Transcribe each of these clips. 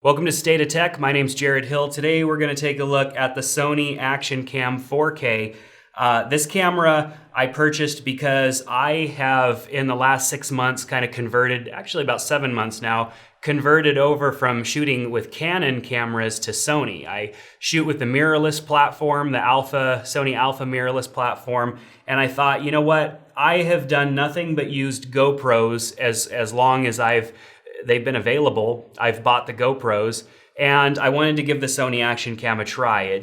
Welcome to State of Tech. My name's Jared Hill. Today we're going to take a look at the Sony Action Cam 4K. This camera I purchased because I have, in the last 6 months, kind of converted, actually about 7 months now, converted over from shooting with Canon cameras to Sony. I shoot with the mirrorless platform, the Sony Alpha mirrorless platform, and I thought, you know what? I have done nothing but used GoPros as long as they've been available. I've bought the GoPros, and I wanted to give the Sony Action Cam a try.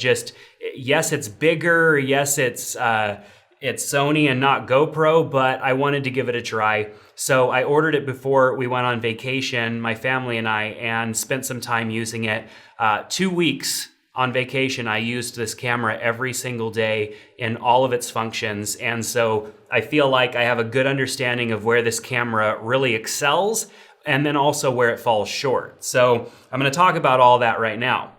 Yes, it's bigger. Yes, it's Sony and not GoPro, but I wanted to give it a try. So I ordered it before we went on vacation, my family and I, and spent some time using it. 2 weeks on vacation, I used this camera every single day in all of its functions. And so I feel like I have a good understanding of where this camera really excels, and then also where it falls short. So I'm gonna talk about all that right now.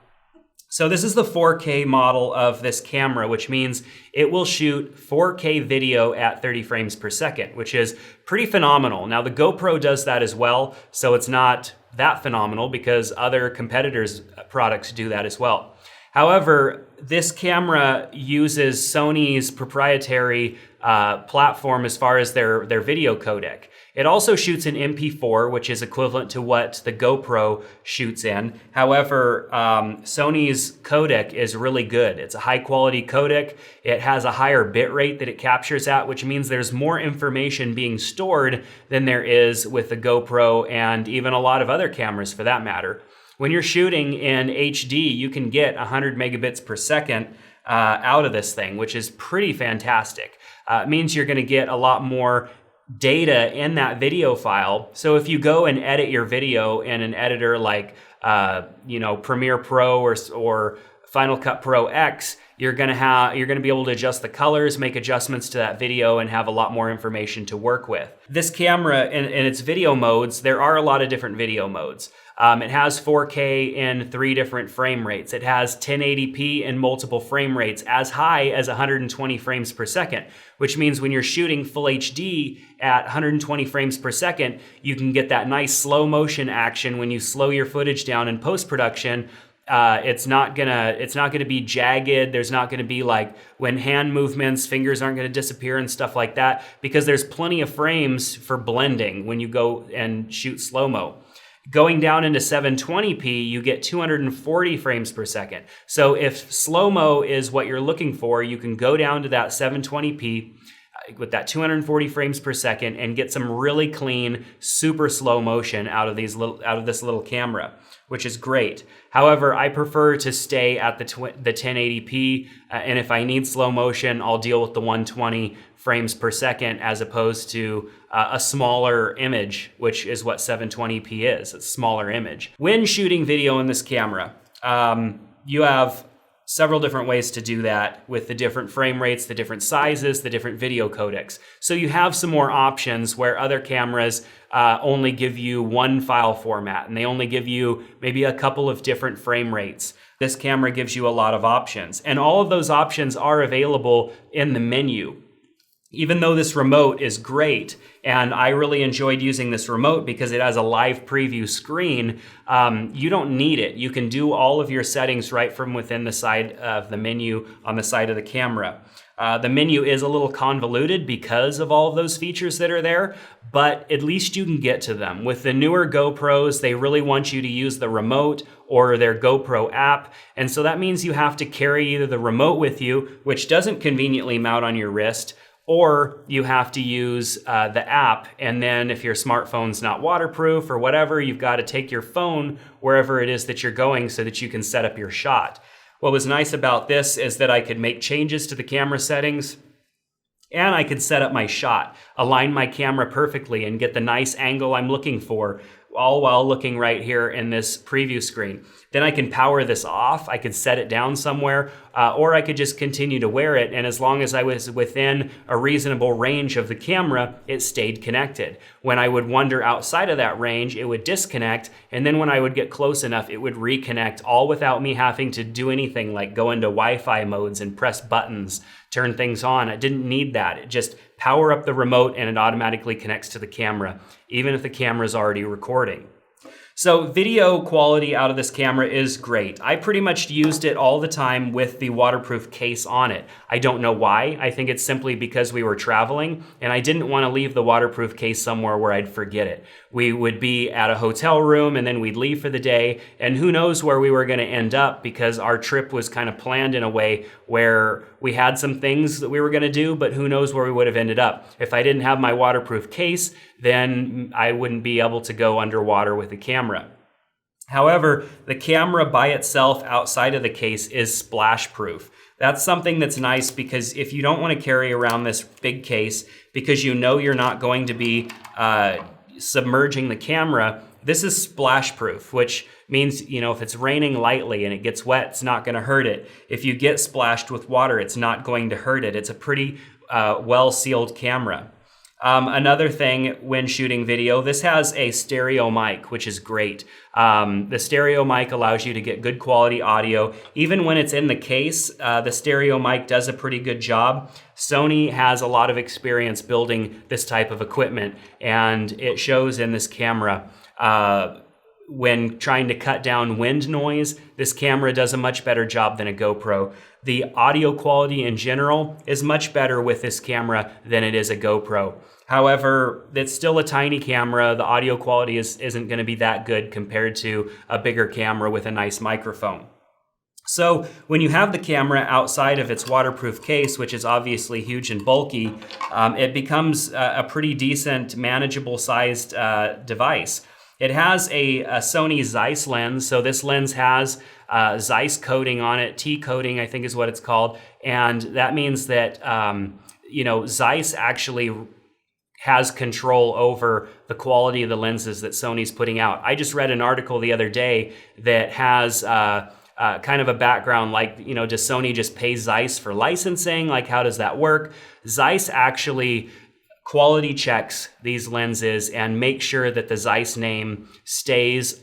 So this is the 4K model of this camera, which means it will shoot 4K video at 30 frames per second, which is pretty phenomenal. Now the GoPro does that as well, so it's not that phenomenal because other competitors' products do that as well. However, this camera uses Sony's proprietary platform as far as their video codec. It also shoots in MP4, which is equivalent to what the GoPro shoots in. However, Sony's codec is really good. It's a high quality codec. It has a higher bit rate that it captures at, which means there's more information being stored than there is with the GoPro and even a lot of other cameras for that matter. When you're shooting in HD, you can get 100 megabits per second out of this thing, which is pretty fantastic. It means you're gonna get a lot more data in that video file. So if you go and edit your video in an editor like Premiere Pro or Final Cut Pro X, you're gonna be able to adjust the colors, make adjustments to that video, and have a lot more information to work with. This camera in its video modes, there are a lot of different video modes. It has 4K in 3 different frame rates. It has 1080p in multiple frame rates, as high as 120 frames per second, which means when you're shooting full HD at 120 frames per second, you can get that nice slow motion action when you slow your footage down in post-production. It's not gonna be jagged. There's not gonna be like when hand movements, fingers aren't gonna disappear and stuff like that, because there's plenty of frames for blending when you go and shoot slow-mo. Going down into 720p, you get 240 frames per second. So if slow-mo is what you're looking for, you can go down to that 720p with that 240 frames per second and get some really clean, super slow motion out of this little camera, which is great. However, I prefer to stay at the 1080p, and if I need slow motion, I'll deal with the 120 frames per second as opposed to a smaller image, which is what 720p is. It's a smaller image. When shooting video in this camera, you have several different ways to do that with the different frame rates, the different sizes, the different video codecs. So you have some more options where other cameras only give you one file format and they only give you maybe a couple of different frame rates. This camera gives you a lot of options, and all of those options are available in the menu. Even though this remote is great, and I really enjoyed using this remote because it has a live preview screen, you don't need it. You can do all of your settings right from within the side of the menu on the side of the camera. The menu is a little convoluted because of all of those features that are there, but at least you can get to them. With the newer GoPros, they really want you to use the remote or their GoPro app, and so that means you have to carry either the remote with you, which doesn't conveniently mount on your wrist, or you have to use the app, and then if your smartphone's not waterproof or whatever, you've got to take your phone wherever it is that you're going so that you can set up your shot. What was nice about this is that I could make changes to the camera settings, and I could set up my shot, align my camera perfectly, and get the nice angle I'm looking for, all while looking right here in this preview screen. Then I can power this off, I could set it down somewhere, or I could just continue to wear it, and as long as I was within a reasonable range of the camera, it stayed connected. When I would wander outside of that range, it would disconnect, and then when I would get close enough, it would reconnect, all without me having to do anything like go into Wi-Fi modes and press buttons turn things on. I didn't need that. It just power up the remote and it automatically connects to the camera, even if the camera is already recording. So video quality out of this camera is great. I pretty much used it all the time with the waterproof case on it. I don't know why. I think it's simply because we were traveling and I didn't want to leave the waterproof case somewhere where I'd forget it. We would be at a hotel room and then we'd leave for the day, and who knows where we were going to end up, because our trip was kind of planned in a way where we had some things that we were going to do, but who knows where we would have ended up. If I didn't have my waterproof case, then I wouldn't be able to go underwater with the camera. However, the camera by itself outside of the case is splash proof. That's something that's nice, because if you don't want to carry around this big case because you know you're not going to be submerging the camera, this is splash proof, which means, if it's raining lightly and it gets wet, it's not going to hurt it. If you get splashed with water, it's not going to hurt it. It's a pretty well-sealed camera. Another thing when shooting video, this has a stereo mic, which is great. The stereo mic allows you to get good quality audio. Even when it's in the case, the stereo mic does a pretty good job. Sony has a lot of experience building this type of equipment, and it shows in this camera. When trying to cut down wind noise, this camera does a much better job than a GoPro. The audio quality in general is much better with this camera than it is a GoPro. However, it's still a tiny camera. The audio quality isn't going to be that good compared to a bigger camera with a nice microphone. So when you have the camera outside of its waterproof case, which is obviously huge and bulky, it becomes a pretty decent, manageable sized device. It has a Sony Zeiss lens, so this lens has Zeiss coating on it. T coating, I think, is what it's called, and that means that Zeiss actually has control over the quality of the lenses that Sony's putting out. I just read an article the other day that has kind of a background, like, does Sony just pay Zeiss for licensing? Like, how does that work? Zeiss actually quality checks these lenses and make sure that the Zeiss name stays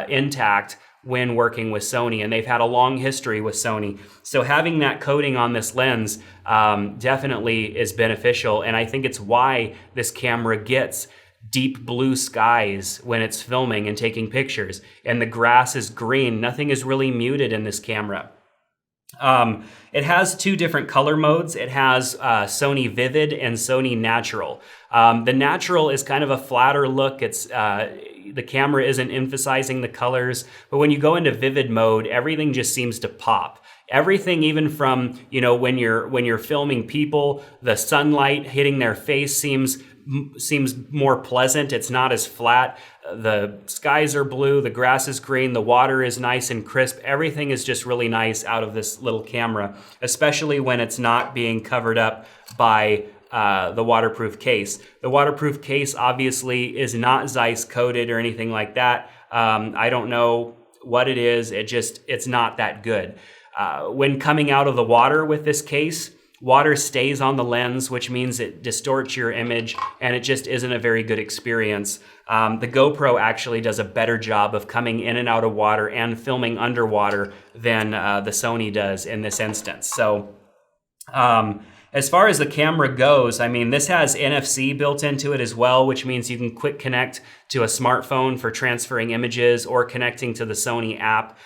intact when working with Sony, and they've had a long history with Sony. So having that coating on this lens definitely is beneficial, and I think it's why this camera gets deep blue skies when it's filming and taking pictures, and the grass is green. Nothing is really muted in this camera. It has two different color modes. It has Sony Vivid and Sony Natural. The Natural is kind of a flatter look. It's the camera isn't emphasizing the colors, but when you go into Vivid mode, everything just seems to pop. Everything, even from when you're filming people, the sunlight hitting their face seems more pleasant. It's not as flat. The skies are blue, the grass is green, the water is nice and crisp. Everything is just really nice out of this little camera, especially when it's not being covered up by the waterproof case. The waterproof case obviously is not Zeiss coated or anything like that. I don't know what it is. It's not that good. When coming out of the water with this case, water stays on the lens, which means it distorts your image, and it just isn't a very good experience. The GoPro actually does a better job of coming in and out of water and filming underwater than the Sony does in this instance. So as far as the camera goes, I mean, this has NFC built into it as well, which means you can quick connect to a smartphone for transferring images or connecting to the Sony app.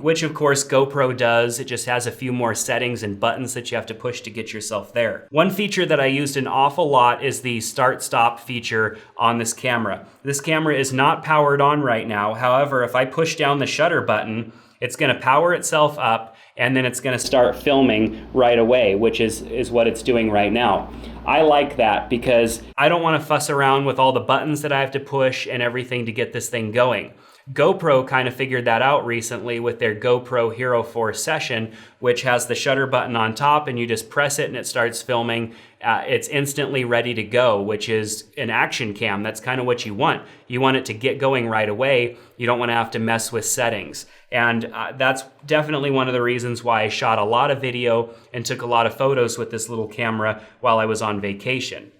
Which of course GoPro does. It just has a few more settings and buttons that you have to push to get yourself there. One feature that I used an awful lot is the start-stop feature on this camera. This camera is not powered on right now. However, if I push down the shutter button, it's going to power itself up, and then it's going to start filming right away, which is what it's doing right now. I like that because I don't want to fuss around with all the buttons that I have to push and everything to get this thing going. GoPro kind of figured that out recently with their GoPro Hero 4 Session, which has the shutter button on top, and you just press it and it starts filming. It's instantly ready to go, which is an action cam. That's kind of what you want. You want it to get going right away. You don't want to have to mess with settings. And that's definitely one of the reasons why I shot a lot of video and took a lot of photos with this little camera while I was on vacation.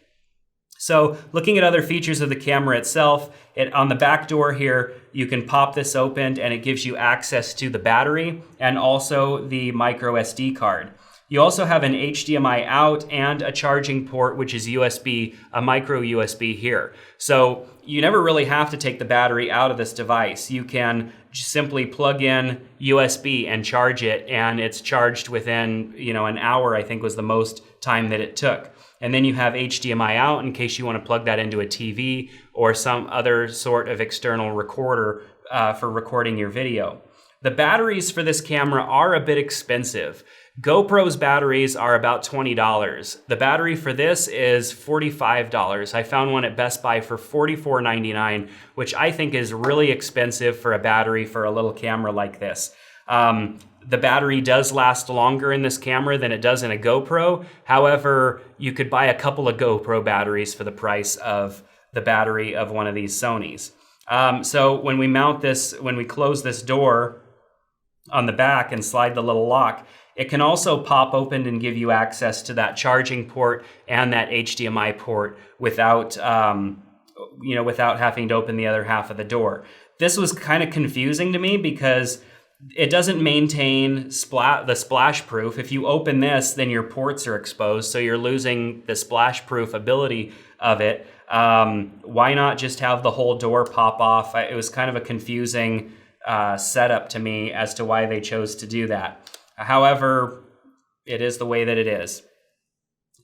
So looking at other features of the camera itself, on the back door here, you can pop this open and it gives you access to the battery and also the micro SD card. You also have an HDMI out and a charging port, which is USB, a micro USB here. So you never really have to take the battery out of this device. You can simply plug in USB and charge it, and it's charged within, an hour, I think was the most time that it took. And then you have HDMI out in case you want to plug that into a TV or some other sort of external recorder for recording your video. The batteries for this camera are a bit expensive. GoPro's batteries are about $20. The battery for this is $45. I found one at Best Buy for $44.99, which I think is really expensive for a battery for a little camera like this. The battery does last longer in this camera than it does in a GoPro. However, you could buy a couple of GoPro batteries for the price of the battery of one of these Sonys. So when we mount this, when we close this door on the back and slide the little lock, it can also pop open and give you access to that charging port and that HDMI port without, without having to open the other half of the door. This was kind of confusing to me because it doesn't maintain the splash proof. If you open this, then your ports are exposed, so you're losing the splash proof ability of it. Why not just have the whole door pop off? It was kind of a confusing setup to me as to why they chose to do that. However, it is the way that it is.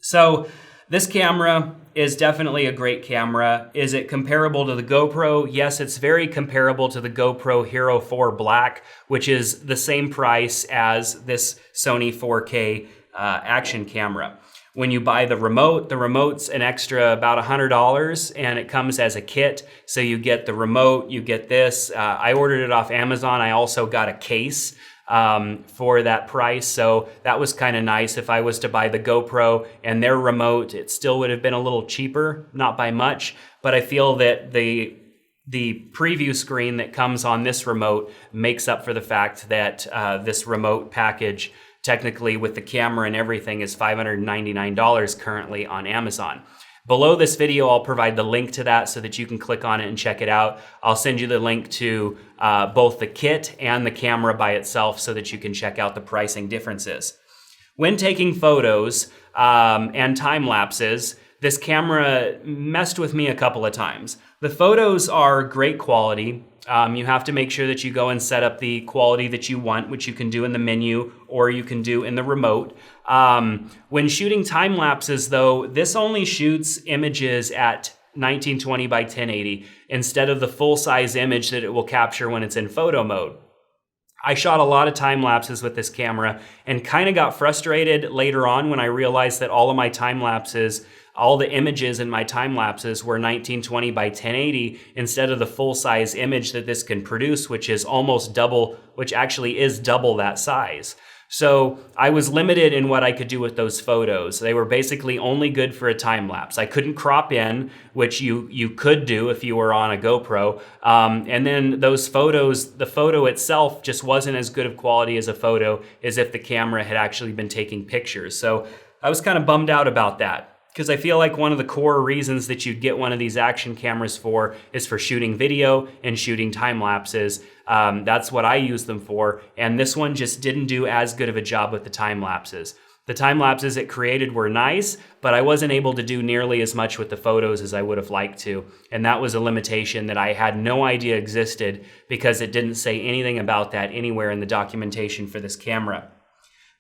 So this camera is definitely a great camera. Is it comparable to the GoPro? Yes, it's very comparable to the GoPro Hero 4 Black, which is the same price as this Sony 4K action camera. When you buy the remote's an extra about $100, and it comes as a kit. So you get the remote, you get this. I ordered it off Amazon. I also got a case for that price. So that was kind of nice. If I was to buy the GoPro and their remote, it still would have been a little cheaper, not by much, but I feel that the preview screen that comes on this remote makes up for the fact that this remote package, technically with the camera and everything, is $599 currently on Amazon. Below this video, I'll provide the link to that so that you can click on it and check it out. I'll send you the link to both the kit and the camera by itself so that you can check out the pricing differences. When taking photos and time lapses, this camera messed with me a couple of times. The photos are great quality. You have to make sure that you go and set up the quality that you want, which you can do in the menu or you can do in the remote. When shooting time lapses though, this only shoots images at 1920 by 1080 instead of the full size image that it will capture when it's in photo mode. I shot a lot of time lapses with this camera and kind of got frustrated later on when I realized that all of my time lapses, all the images in my time lapses were 1920 by 1080 instead of the full size image that this can produce, which is almost double, which actually is double that size. So I was limited in what I could do with those photos. They were basically only good for a time lapse. I couldn't crop in, which you could do if you were on a GoPro. And then those photos, the photo itself just wasn't as good of quality as a photo as if the camera had actually been taking pictures. So I was kind of bummed out about that, because I feel like one of the core reasons that you'd get one of these action cameras for is for shooting video and shooting time lapses. That's what I use them for. And this one just didn't do as good of a job with the time lapses. The time lapses it created were nice, but I wasn't able to do nearly as much with the photos as I would have liked to. And that was a limitation that I had no idea existed because it didn't say anything about that anywhere in the documentation for this camera.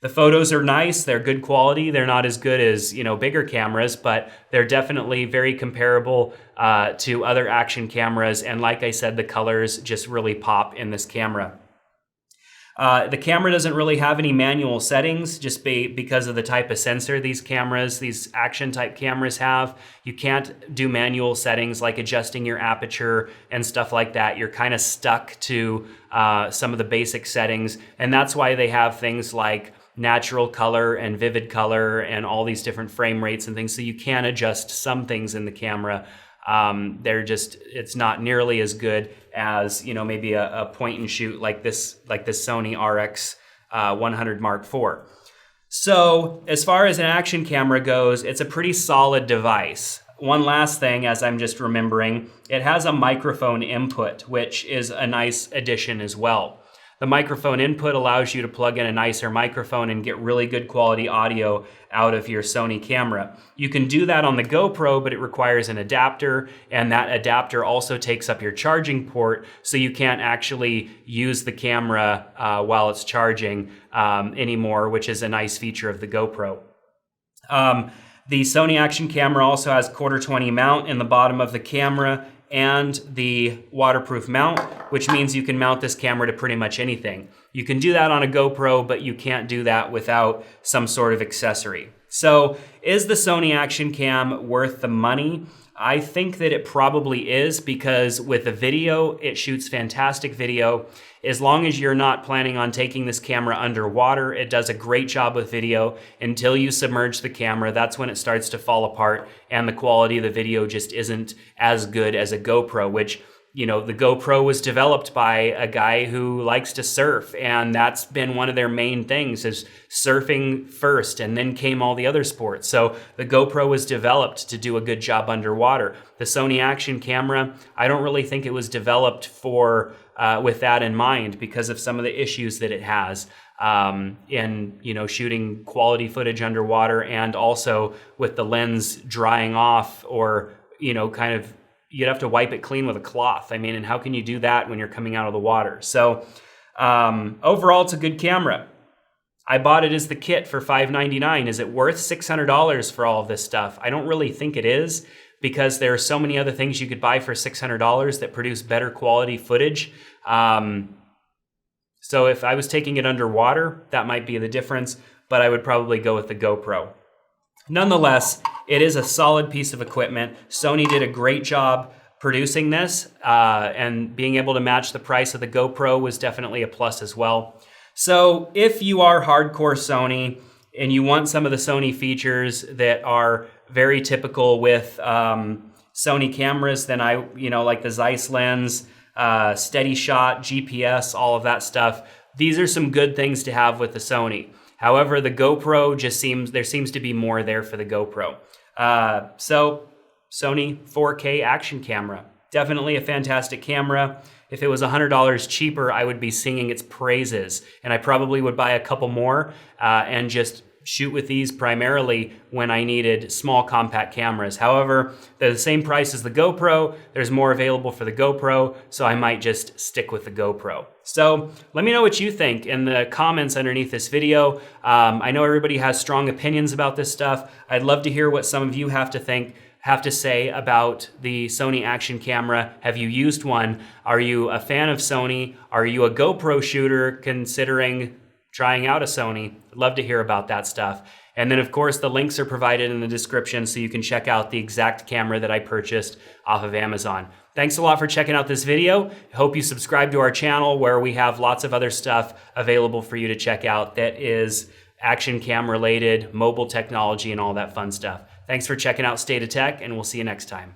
The photos are nice, they're good quality, they're not as good as, bigger cameras, but they're definitely very comparable to other action cameras, and like I said, the colors just really pop in this camera. The camera doesn't really have any manual settings just because of the type of sensor these action type cameras have. You can't do manual settings like adjusting your aperture and stuff like that. You're kind of stuck to some of the basic settings, and that's why they have things like natural color and vivid color and all these different frame rates and things, so you can adjust some things in the camera. It's not nearly as good as maybe a point and shoot like this Sony RX1000 Mark IV. So as far as an action camera goes, it's a pretty solid device. One last thing, as I'm just remembering, it has a microphone input, which is a nice addition as well. The microphone input allows you to plug in a nicer microphone and get really good quality audio out of your Sony camera. You can do that on the GoPro, but it requires an adapter, and that adapter also takes up your charging port, so you can't actually use the camera while it's charging anymore, which is a nice feature of the GoPro. The Sony action camera also has 1/4-20 mount in the bottom of the camera and the waterproof mount, which means you can mount this camera to pretty much anything. You can do that on a GoPro, but you can't do that without some sort of accessory. So is the Sony Action Cam worth the money? I think that it probably is, because with the video, it shoots fantastic video. As long as you're not planning on taking this camera underwater, it does a great job with video until you submerge the camera. That's when it starts to fall apart and the quality of the video just isn't as good as a GoPro, which, you know, the GoPro was developed by a guy who likes to surf, and that's been one of their main things, is surfing first, and then came all the other sports. So the GoPro was developed to do a good job underwater. The Sony Action camera, I don't really think it was developed for with that in mind, because of some of the issues that it has in, you know, shooting quality footage underwater, and also with the lens drying off, or, you know, kind of, you'd have to wipe it clean with a cloth. I mean, and how can you do that when you're coming out of the water? So overall, it's a good camera. I bought it as the kit for $599. Is it worth $600 for all of this stuff? I don't really think it is, because there are so many other things you could buy for $600 that produce better quality footage. So if I was taking it underwater, that might be the difference, but I would probably go with the GoPro. Nonetheless, it is a solid piece of equipment. Sony did a great job producing this, and being able to match the price of the GoPro was definitely a plus as well. So if you are hardcore Sony and you want some of the Sony features that are very typical with Sony cameras, then like the Zeiss lens, steady shot, GPS, all of that stuff, these are some good things to have with the Sony. However, the GoPro there seems to be more there for the GoPro. So Sony 4K action camera, definitely a fantastic camera. If it was $100 cheaper, I would be singing its praises, and I probably would buy a couple more and just shoot with these primarily when I needed small compact cameras. However, they're the same price as the GoPro. There's more available for the GoPro, so I might just stick with the GoPro. So let me know what you think in the comments underneath this video. I know everybody has strong opinions about this stuff. I'd love to hear what some of you have to say about the Sony action camera. Have you used one? Are you a fan of Sony? Are you a GoPro shooter considering trying out a Sony? I'd love to hear about that stuff. And then of course the links are provided in the description, so you can check out the exact camera that I purchased off of Amazon. Thanks a lot for checking out this video. I hope you subscribe to our channel, where we have lots of other stuff available for you to check out that is action cam related, mobile technology, and all that fun stuff. Thanks for checking out State of Tech, and we'll see you next time.